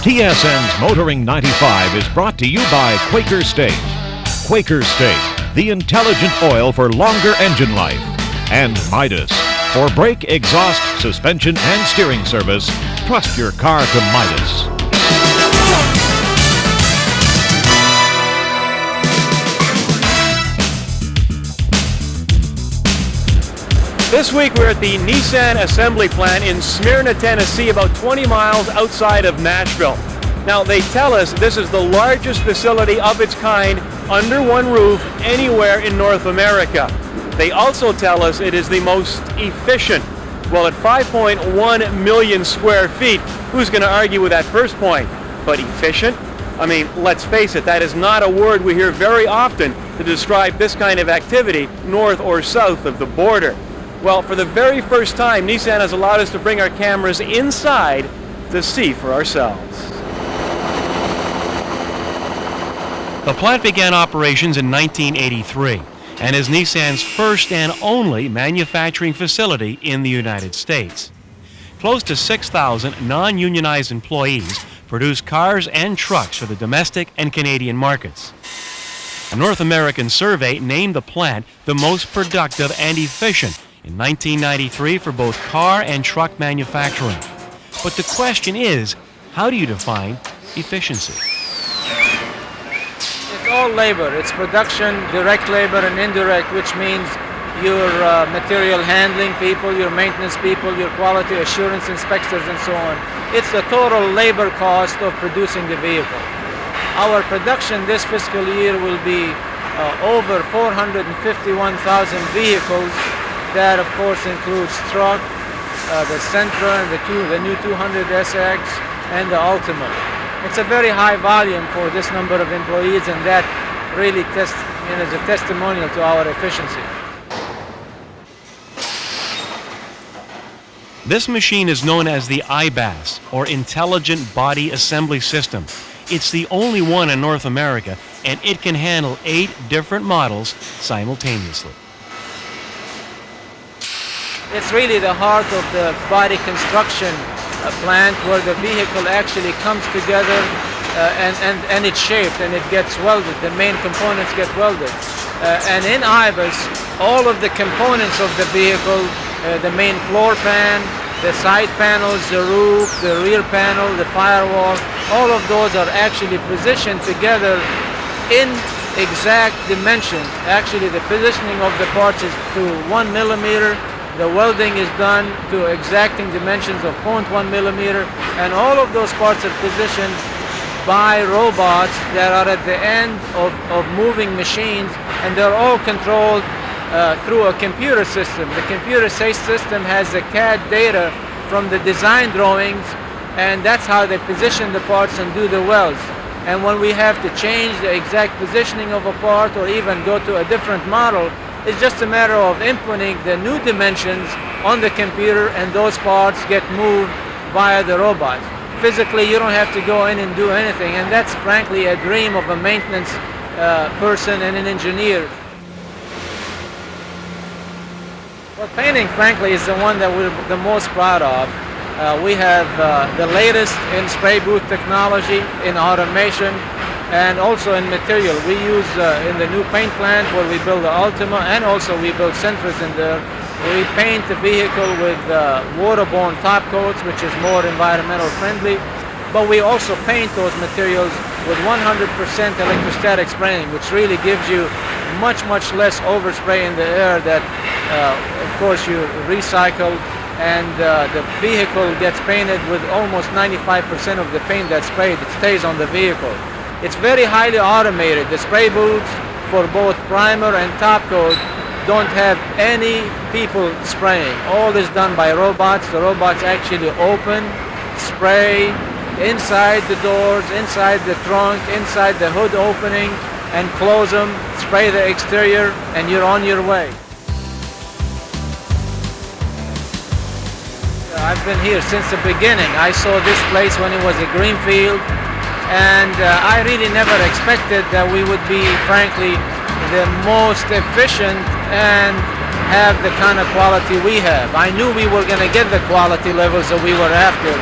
TSN's Motoring 95 is brought to you by Quaker State. Quaker State, the intelligent oil for longer engine life. And Midas. For brake, exhaust, suspension, and steering service, trust your car to Midas. This week we're at the Nissan assembly plant in Smyrna, Tennessee, about 20 miles outside of Nashville. Now they tell us this is the largest facility of its kind under one roof anywhere in North America. They also tell us it is the most efficient. Well, at 5.1 million square feet, who's going to argue with that first point? But efficient? I mean, let's face it, that is not a word we hear very often to describe this kind of activity north or south of the border. Well, for the very first time, Nissan has allowed us to bring our cameras inside to see for ourselves. The plant began operations in 1983 and is Nissan's first and only manufacturing facility in the United States. Close to 6,000 non-unionized employees produce cars and trucks for the domestic and Canadian markets. A North American survey named the plant the most productive and efficient in 1993 for both car and truck manufacturing. But the question is, how do you define efficiency? It's all labor. It's production, direct labor and indirect, which means your material handling people, your maintenance people, your quality assurance inspectors and so on. It's the total labor cost of producing the vehicle. Our production this fiscal year will be over 451,000 vehicles. That, of course, includes truck, the Sentra, the new 200 SX, and the Ultima. It's a very high volume for this number of employees, and that really is a testimonial to our efficiency. This machine is known as the IBAS, or Intelligent Body Assembly System. It's the only one in North America, and it can handle 8 different models simultaneously. It's really the heart of the body construction plant where the vehicle actually comes together and it's shaped and it gets welded. The main components get welded. And in IBAS, all of the components of the vehicle, the main floor pan, the side panels, the roof, the rear panel, the firewall, all of those are actually positioned together in exact dimensions. Actually, the positioning of the parts is to 1 millimeter. The welding is done to exacting dimensions of 0.1 millimeter, and all of those parts are positioned by robots that are at the end of moving machines, and they're all controlled through a computer system. The computer system has the CAD data from the design drawings, and that's how they position the parts and do the welds. And when we have to change the exact positioning of a part or even go to a different model, it's just a matter of inputting the new dimensions on the computer, and those parts get moved via the robot. Physically, you don't have to go in and do anything, and that's frankly a dream of a maintenance person and an engineer. Well, painting, frankly, is the one that we're the most proud of. We have the latest in spray booth technology, in automation, and also in material. We use in the new paint plant where we build the Ultima, and also we build Sentras in there. We paint the vehicle with waterborne top coats, which is more environmental friendly, but we also paint those materials with 100% electrostatic spraying, which really gives you much less overspray in the air that of course you recycle, and the vehicle gets painted with almost 95% of the paint that's sprayed. It stays on the vehicle. It's very highly automated. The spray booths for both primer and top coat don't have any people spraying. All is done by robots. The robots actually open, spray inside the doors, inside the trunk, inside the hood opening, and close them, spray the exterior, and you're on your way. I've been here since the beginning. I saw this place when it was a greenfield. And I really never expected that we would be, frankly, the most efficient and have the kind of quality we have. I knew we were going to get the quality levels that we were after,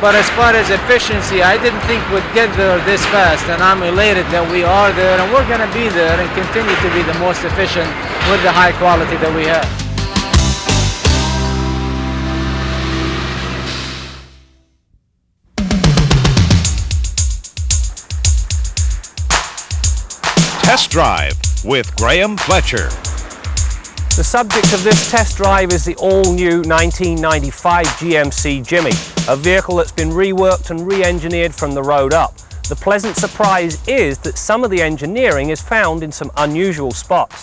But as far as efficiency, I didn't think we'd get there this fast, and I'm elated that we are there, and we're going to be there and continue to be the most efficient with the high quality that we have. Test Drive with Graham Fletcher. The subject of this test drive is the all-new 1995 GMC Jimmy, a vehicle that's been reworked and re-engineered from the road up. The pleasant surprise is that some of the engineering is found in some unusual spots.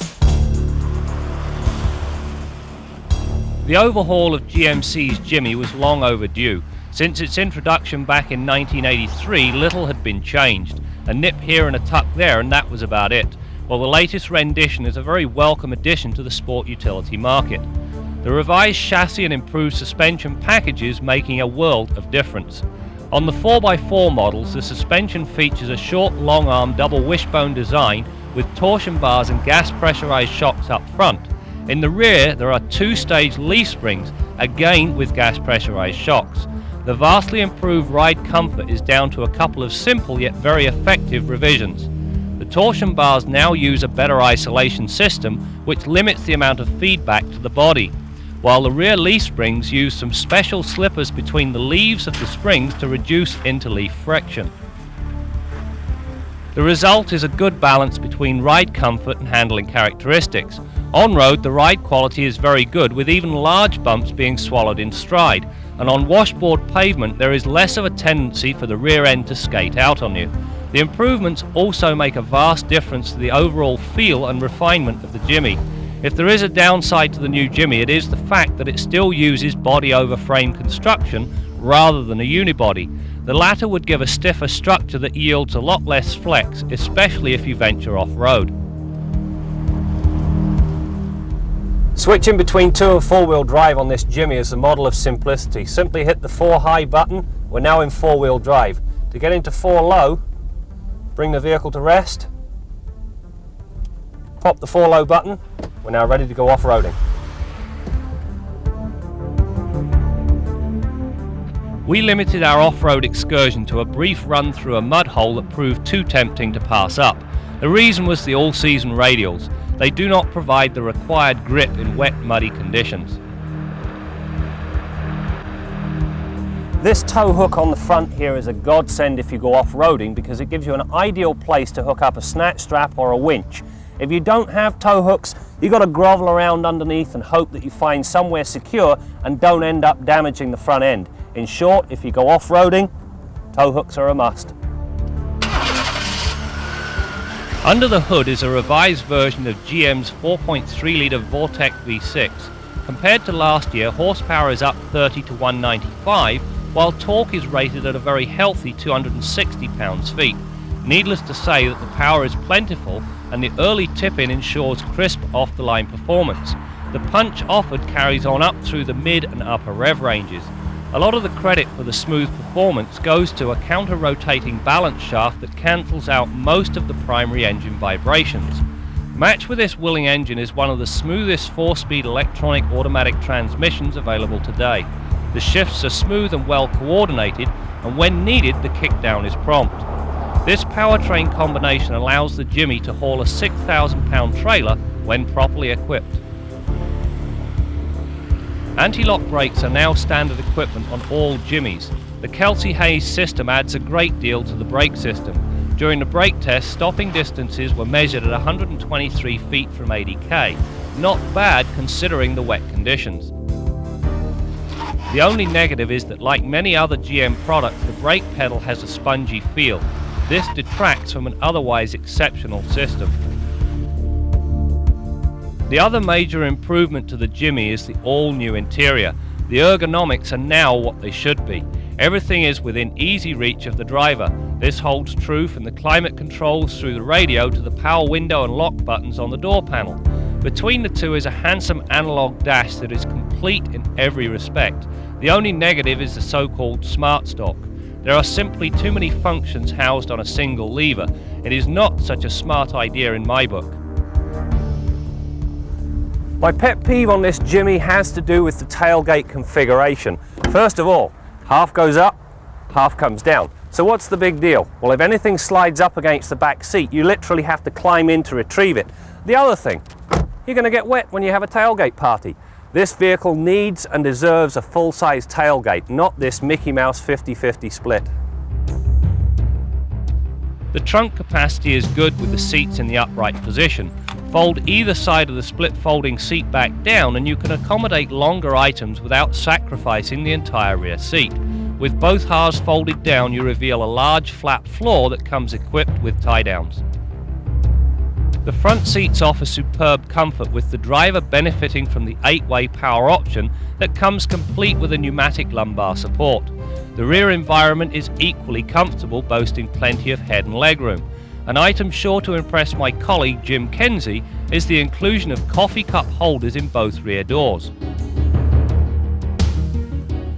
The overhaul of GMC's Jimmy was long overdue. Since its introduction back in 1983, little had been changed. A nip here and a tuck there, and that was about it. Well, the latest rendition is a very welcome addition to the sport utility market. The revised chassis and improved suspension packages making a world of difference. On the 4x4 models, the suspension features a short, long-arm double wishbone design with torsion bars and gas pressurized shocks up front. In the rear, there are two-stage leaf springs, again with gas pressurized shocks. The vastly improved ride comfort is down to a couple of simple yet very effective revisions. The torsion bars now use a better isolation system which limits the amount of feedback to the body, while the rear leaf springs use some special slippers between the leaves of the springs to reduce interleaf friction. The result is a good balance between ride comfort and handling characteristics. On-road, the ride quality is very good, with even large bumps being swallowed in stride, and on washboard pavement there is less of a tendency for the rear end to skate out on you. The improvements also make a vast difference to the overall feel and refinement of the Jimmy. If there is a downside to the new Jimmy, it is the fact that it still uses body over frame construction rather than a unibody. The latter would give a stiffer structure that yields a lot less flex, especially if you venture off-road. Switching between 2- and 4-wheel drive on this Jimmy is a model of simplicity. Simply hit the 4 high button. We're now in 4-wheel drive. To get into 4 low, bring the vehicle to rest, pop the 4 low button. We're now ready to go off-roading. We limited our off-road excursion to a brief run through a mud hole that proved too tempting to pass up. The reason was the all-season radials. They do not provide the required grip in wet, muddy conditions. This tow hook on the front here is a godsend if you go off-roading because it gives you an ideal place to hook up a snatch strap or a winch. If you don't have tow hooks, you've got to grovel around underneath and hope that you find somewhere secure and don't end up damaging the front end. In short, if you go off-roading, tow hooks are a must. Under the hood is a revised version of GM's 4.3-litre Vortec V6. Compared to last year, horsepower is up 30 to 195, while torque is rated at a very healthy 260 pounds-feet. Needless to say that the power is plentiful and the early tip-in ensures crisp off-the-line performance. The punch offered carries on up through the mid and upper rev ranges. A lot of the credit for the smooth performance goes to a counter-rotating balance shaft that cancels out most of the primary engine vibrations. Matched with this willing engine is one of the smoothest 4-speed electronic automatic transmissions available today. The shifts are smooth and well coordinated, and when needed the kickdown is prompt. This powertrain combination allows the Jimmy to haul a 6,000-pound trailer when properly equipped. Anti-lock brakes are now standard equipment on all Jimmys. The Kelsey-Hayes system adds a great deal to the brake system. During the brake test, stopping distances were measured at 123 feet from 80k. Not bad considering the wet conditions. The only negative is that, like many other GM products, the brake pedal has a spongy feel. This detracts from an otherwise exceptional system. The other major improvement to the Jimmy is the all-new interior. The ergonomics are now what they should be. Everything is within easy reach of the driver. This holds true from the climate controls through the radio to the power window and lock buttons on the door panel. Between the two is a handsome analog dash that is complete in every respect. The only negative is the so-called smart stock. There are simply too many functions housed on a single lever. It is not such a smart idea in my book. My pet peeve on this Jimmy has to do with the tailgate configuration. First of all, half goes up, half comes down. So what's the big deal? Well, if anything slides up against the back seat, you literally have to climb in to retrieve it. The other thing, you're going to get wet when you have a tailgate party. This vehicle needs and deserves a full-size tailgate, not this Mickey Mouse 50-50 split. The trunk capacity is good with the seats in the upright position. Fold either side of the split folding seat back down and you can accommodate longer items without sacrificing the entire rear seat. With both halves folded down, you reveal a large flat floor that comes equipped with tie-downs. The front seats offer superb comfort, with the driver benefiting from the 8-way power option that comes complete with a pneumatic lumbar support. The rear environment is equally comfortable, boasting plenty of head and legroom. An item sure to impress my colleague Jim Kenzie is the inclusion of coffee cup holders in both rear doors.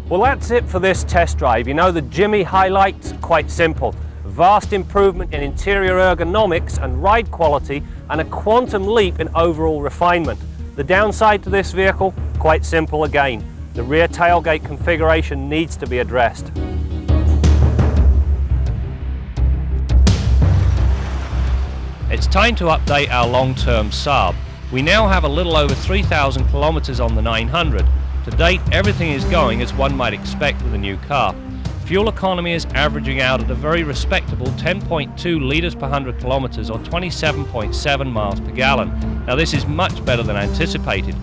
Well, that's it for this test drive. You know, the Jimmy highlights, quite simple. Vast improvement in interior ergonomics and ride quality, and a quantum leap in overall refinement. The downside to this vehicle, quite simple again. The rear tailgate configuration needs to be addressed. It's time to update our long-term Saab. We now have a little over 3,000 kilometers on the 900. To date, everything is going as one might expect with a new car. Fuel economy is averaging out at a very respectable 10.2 litres per 100 kilometers or 27.7 miles per gallon. Now this is much better than anticipated.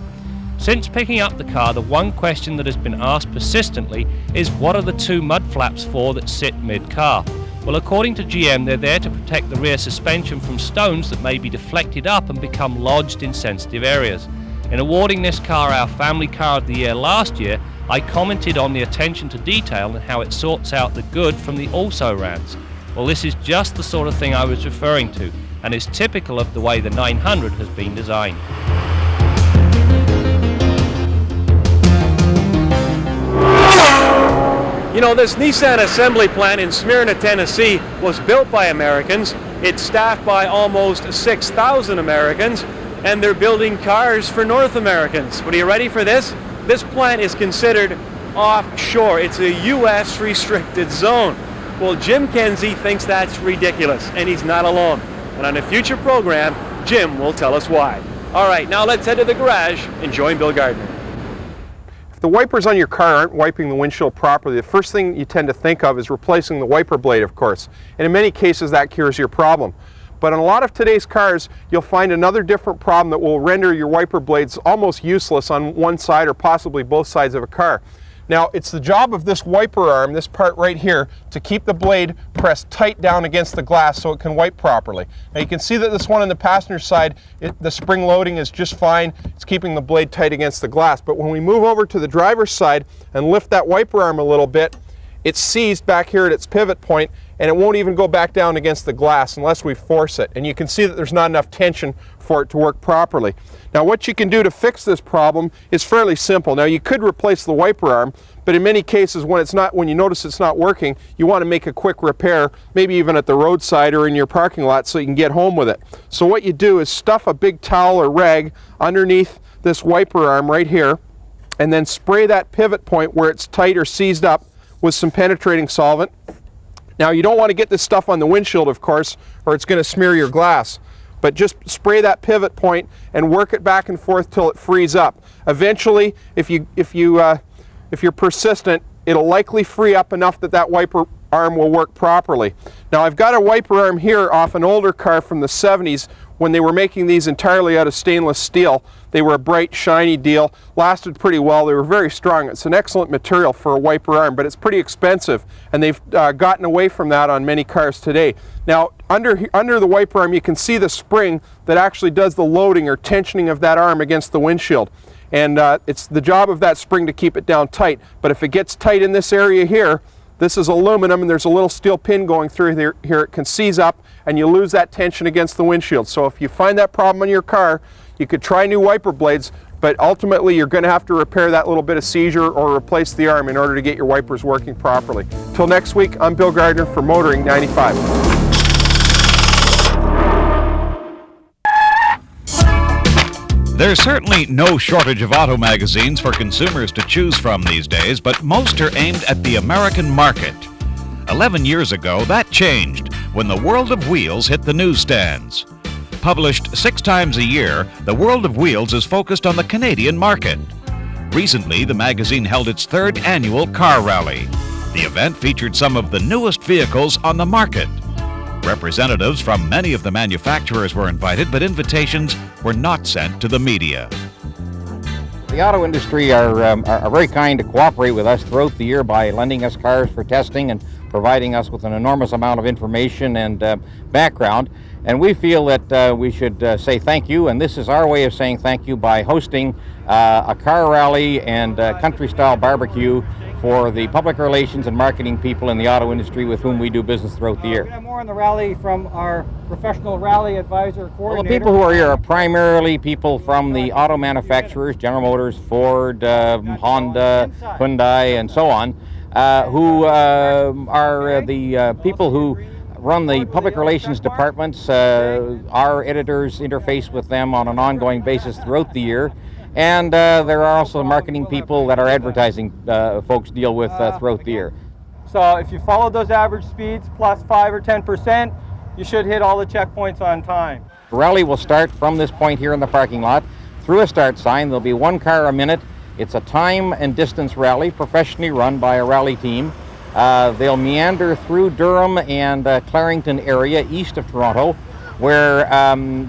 Since picking up the car, the one question that has been asked persistently is what are the two mud flaps for that sit mid-car? Well, according to GM, they're there to protect the rear suspension from stones that may be deflected up and become lodged in sensitive areas. In awarding this car our Family Car of the Year last year, I commented on the attention to detail and how it sorts out the good from the also-rans. Well, this is just the sort of thing I was referring to, and is typical of the way the 900 has been designed. You know, this Nissan assembly plant in Smyrna, Tennessee was built by Americans. It's staffed by almost 6,000 Americans, and they're building cars for North Americans. But are you ready for this? This plant is considered offshore. It's a U.S. restricted zone. Well, Jim Kenzie thinks that's ridiculous, and he's not alone. And on a future program, Jim will tell us why. All right, now let's head to the garage and join Bill Gardner. If the wipers on your car aren't wiping the windshield properly, the first thing you tend to think of is replacing the wiper blade, of course. And in many cases, that cures your problem. But on a lot of today's cars, you'll find another different problem that will render your wiper blades almost useless on one side or possibly both sides of a car. Now, it's the job of this wiper arm, this part right here, to keep the blade pressed tight down against the glass so it can wipe properly. Now you can see that this one on the passenger side, the spring loading is just fine. It's keeping the blade tight against the glass. But when we move over to the driver's side and lift that wiper arm a little bit, it's seized back here at its pivot point, and it won't even go back down against the glass unless we force it. And you can see that there's not enough tension for it to work properly. Now what you can do to fix this problem is fairly simple. Now you could replace the wiper arm, but in many cases when you notice it's not working, you want to make a quick repair, maybe even at the roadside or in your parking lot so you can get home with it. So what you do is stuff a big towel or rag underneath this wiper arm right here, and then spray that pivot point where it's tight or seized up with some penetrating solvent. Now you don't want to get this stuff on the windshield, of course, or it's going to smear your glass. But just spray that pivot point and work it back and forth till it frees up. Eventually, if you're persistent, it'll likely free up enough that that wiper arm will work properly. Now I've got a wiper arm here off an older car from the 70s when they were making these entirely out of stainless steel. They were a bright, shiny deal, lasted pretty well, they were very strong. It's an excellent material for a wiper arm, but it's pretty expensive, and they've gotten away from that on many cars today. Now, under the wiper arm, you can see the spring that actually does the loading or tensioning of that arm against the windshield. And it's the job of that spring to keep it down tight. But if it gets tight in this area here, this is aluminum and there's a little steel pin going through here, it can seize up and you lose that tension against the windshield. So if you find that problem in your car, you could try new wiper blades, but ultimately you're going to have to repair that little bit of seizure or replace the arm in order to get your wipers working properly. Till next week, I'm Bill Gardner for Motoring 95. There's certainly no shortage of auto magazines for consumers to choose from these days, but most are aimed at the American market. 11 years ago, that changed when the World of Wheels hit the newsstands. Published 6 times a year, the World of Wheels is focused on the Canadian market. Recently, the magazine held its 3rd annual car rally. The event featured some of the newest vehicles on the market. Representatives from many of the manufacturers were invited, but invitations were not sent to the media. The auto industry are very kind to cooperate with us throughout the year by lending us cars for testing and providing us with an enormous amount of information and background. And we feel that we should say thank you, and this is our way of saying thank you by hosting a car rally and country-style barbecue for the public relations and marketing people in the auto industry with whom we do business throughout the year. We have more on the rally from our professional rally advisor coordinator. Well, the people who are here are primarily people from the auto manufacturers, General Motors, Ford, Honda, Hyundai, and so on, who are the people who run the public relations departments. Our editors interface with them on an ongoing basis throughout the year. And there are also marketing people that our advertising folks deal with throughout the year. So if you follow those average speeds plus 5 or 10%, you should hit all the checkpoints on time. The rally will start from this point here in the parking lot through a start sign. There'll be 1 car a minute. It's a time and distance rally, professionally run by a rally team. They'll meander through Durham and Clarington area east of Toronto, where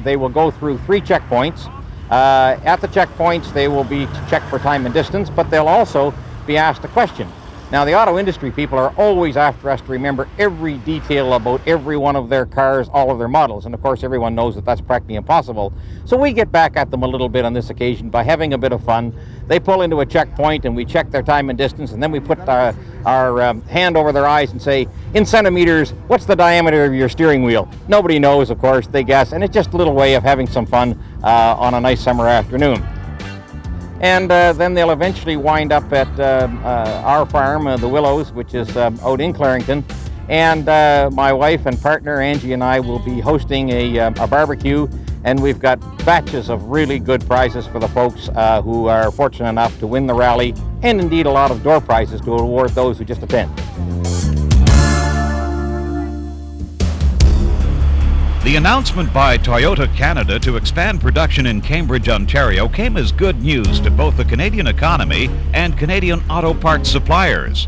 they will go through 3 checkpoints. At the checkpoints, they will be checked for time and distance, but they'll also be asked a question. Now, the auto industry people are always after us to remember every detail about every one of their cars, all of their models, and of course everyone knows that that's practically impossible. So we get back at them a little bit on this occasion by having a bit of fun. They pull into a checkpoint and we check their time and distance, and then we put our hand over their eyes and say, in centimeters, what's the diameter of your steering wheel? Nobody knows, of course, they guess, and it's just a little way of having some fun on a nice summer afternoon. And then they'll eventually wind up at our farm, the Willows, which is out in Clarington. And my wife and partner, Angie, and I will be hosting a barbecue. And we've got batches of really good prizes for the folks who are fortunate enough to win the rally, and indeed a lot of door prizes to award those who just attend. The announcement by Toyota Canada to expand production in Cambridge, Ontario came as good news to both the Canadian economy and Canadian auto parts suppliers.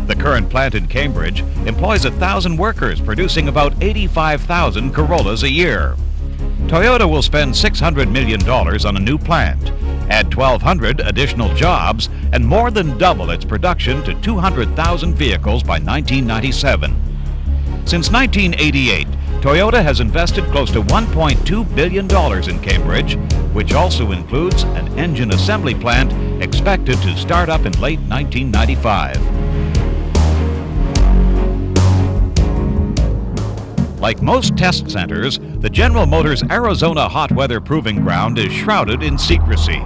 The current plant in Cambridge employs 1,000 workers, producing about 85,000 Corollas a year. Toyota will spend $600 million on a new plant, add 1,200 additional jobs, and more than double its production to 200,000 vehicles by 1997. Since 1988, Toyota has invested close to $1.2 billion in Cambridge, which also includes an engine assembly plant expected to start up in late 1995. Like most test centers, the General Motors Arizona hot weather proving ground is shrouded in secrecy.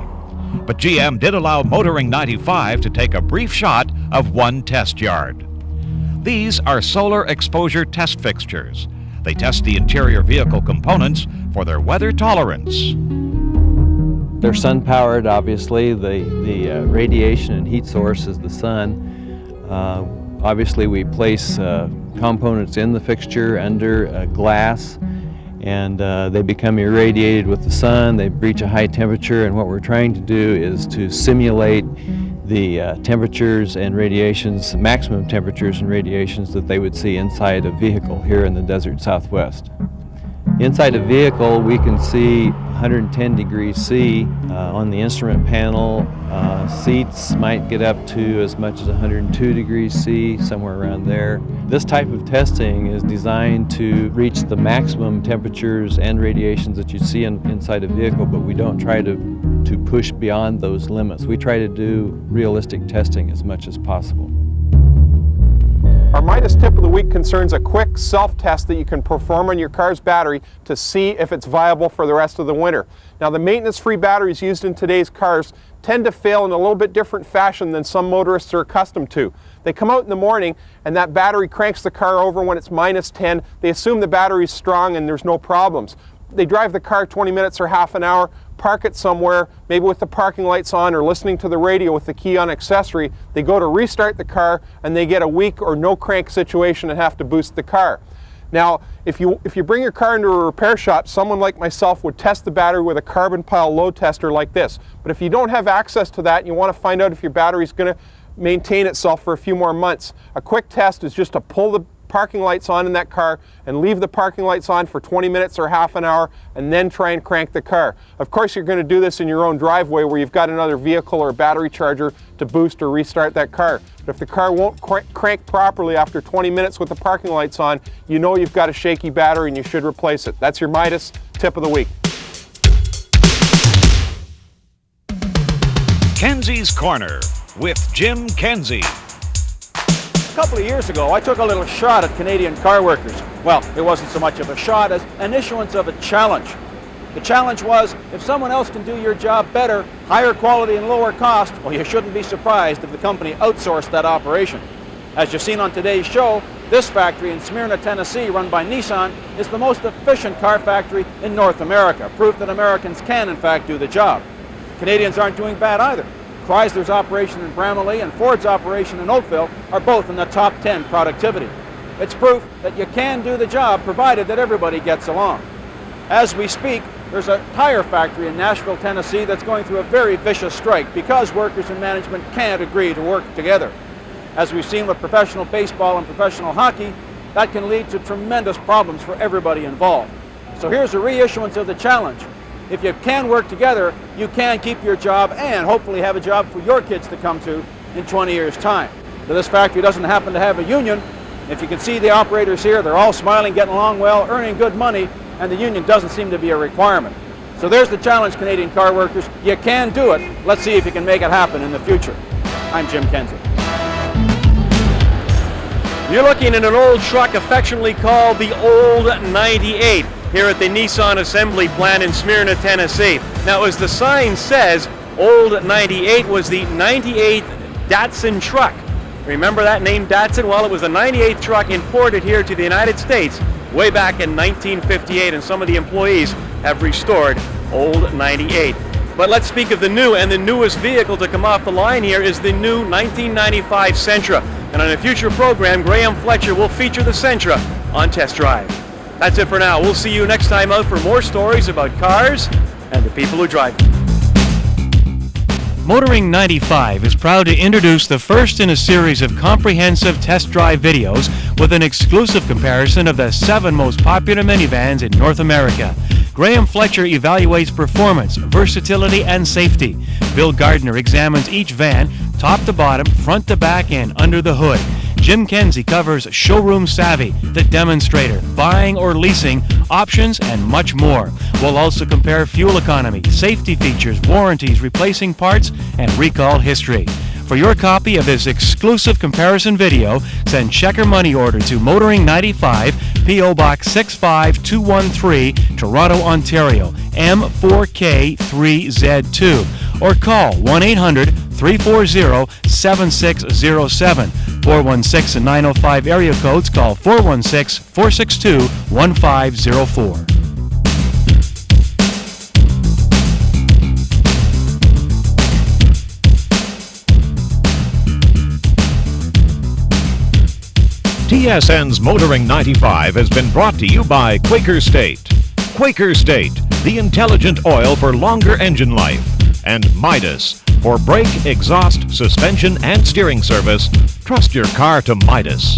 But GM did allow Motoring 95 to take a brief shot of one test yard. These are solar exposure test fixtures. They test the interior vehicle components for their weather tolerance. They're sun-powered, obviously. The radiation and heat source is the sun. Obviously, we place components in the fixture under glass, and they become irradiated with the sun. They reach a high temperature, and what we're trying to do is to simulate the temperatures and radiations, maximum temperatures and radiations that they would see inside a vehicle here in the desert Southwest. Inside a vehicle, we can see 110 degrees C on the instrument panel. Seats might get up to as much as 102 degrees C, somewhere around there. This type of testing is designed to reach the maximum temperatures and radiations that you see inside a vehicle, but we don't try to push beyond those limits. We try to do realistic testing as much as possible. Our Midas tip of the week concerns a quick self-test that you can perform on your car's battery to see if it's viable for the rest of the winter. Now, the maintenance-free batteries used in today's cars tend to fail in a little bit different fashion than some motorists are accustomed to. They come out in the morning and that battery cranks the car over when it's -10. They assume the battery's strong and there's no problems. they drive the car 20 minutes or half an hour, park it somewhere, maybe with the parking lights on or listening to the radio with the key on accessory. They go to restart the car and they get a weak or no crank situation and have to boost the car. Now, if you bring your car into a repair shop, someone like myself would test the battery with a carbon pile load tester like this. But if you don't have access to that and you want to find out if your battery is going to maintain itself for a few more months, a quick test is just to pull the parking lights on in that car and leave the parking lights on for 20 minutes or half an hour and then try and crank the car. Of course, you're going to do this in your own driveway where you've got another vehicle or a battery charger to boost or restart that car. But if the car won't crank properly after 20 minutes with the parking lights on, you know you've got a shaky battery and you should replace it. That's your Midas tip of the week. Kenzie's Corner with Jim Kenzie. A couple of years ago, I took a little shot at Canadian car workers. Well, it wasn't so much of a shot as an issuance of a challenge. The challenge was, if someone else can do your job better, higher quality and lower cost, well, you shouldn't be surprised if the company outsourced that operation. As you've seen on today's show, this factory in Smyrna, Tennessee, run by Nissan, is the most efficient car factory in North America, proof that Americans can, in fact, do the job. Canadians aren't doing bad either. Chrysler's operation in Bramalea and Ford's operation in Oakville are both in the top 10 productivity. It's proof that you can do the job provided that everybody gets along. As we speak, there's a tire factory in Nashville, Tennessee that's going through a very vicious strike because workers and management can't agree to work together. As we've seen with professional baseball and professional hockey, that can lead to tremendous problems for everybody involved. So here's a reissuance of the challenge. If you can work together, you can keep your job and hopefully have a job for your kids to come to in 20 years' time. Now, this factory doesn't happen to have a union. If you can see the operators here, they're all smiling, getting along well, earning good money, and the union doesn't seem to be a requirement. So there's the challenge, Canadian car workers. You can do it. Let's see if you can make it happen in the future. I'm Jim Kenzie. You're looking at an old truck affectionately called the Old 98 here at the Nissan assembly plant in Smyrna, Tennessee. Now, as the sign says, Old 98 was the 98th Datsun truck. Remember that name, Datsun? Well, it was the 98th truck imported here to the United States way back in 1958, and some of the employees have restored Old 98. But let's speak of the new, and the newest vehicle to come off the line here is the new 1995 Sentra. And on a future program, Graham Fletcher will feature the Sentra on Test Drive. That's it for now. We'll see you next time out for more stories about cars and the people who drive them. Motoring 95 is proud to introduce the first in a series of comprehensive test drive videos with an exclusive comparison of the 7 most popular minivans in North America. Graham Fletcher evaluates performance, versatility, and safety. Bill Gardner examines each van, top to bottom, front to back, and under the hood. Jim Kenzie covers showroom savvy, the demonstrator, buying or leasing, options, and much more. We'll also compare fuel economy, safety features, warranties, replacing parts, and recall history. For your copy of this exclusive comparison video, send check or money order to Motoring 95, P.O. Box 65213, Toronto, Ontario, M4K3Z2, or call 1-800-340-7607. 416 and 905 area codes, call 416-462-1504. TSN's Motoring 95 has been brought to you by Quaker State. Quaker State, the intelligent oil for longer engine life. And Midas, for brake, exhaust, suspension, and steering service. Trust your car to Midas.